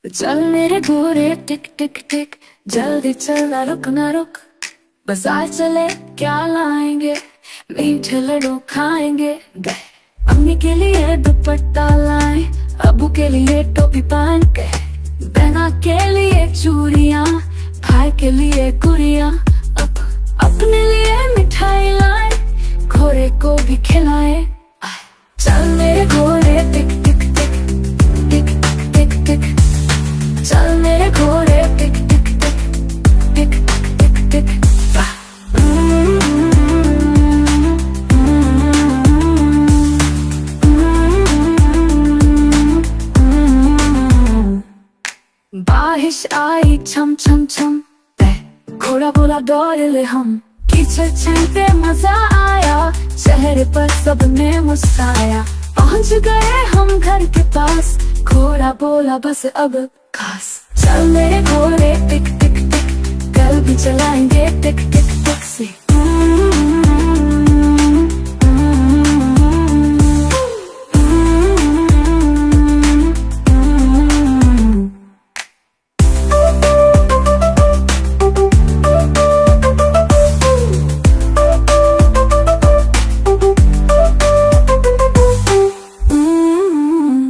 चल मेरे घोड़े टिक टिक टिक, जल्दी चल ना रुक ना रुक। बाजार चले क्या लाएंगे, मीठे लड्डू खाएंगे। गए अम्मी के लिए दुपट्टा लाए, अबू के लिए टोपी पहन के। बहना के लिए चूड़ियाँ, भाई के लिए गुड़िया। अपने लिए मिठाई लाए, घोड़े को भी खिलाए। चल मेरे घोड़े टिक टिक टिक टिक टिक टिक। चल मेरे घोड़े टिक टिक टिक टिक टिक टिक। बारिश आई छम छम छम, घोड़ा बोला दौड़ ले हम। कीचड़ छीनते मजा आया, चेहरे पर सबने मुस्काया। पहुंच गए हम घर के पास, घोड़ा बोला बस अब खास। चल मेरे घोड़े टिक टिक टिक, कल भी चलाएंगे टिक टिक।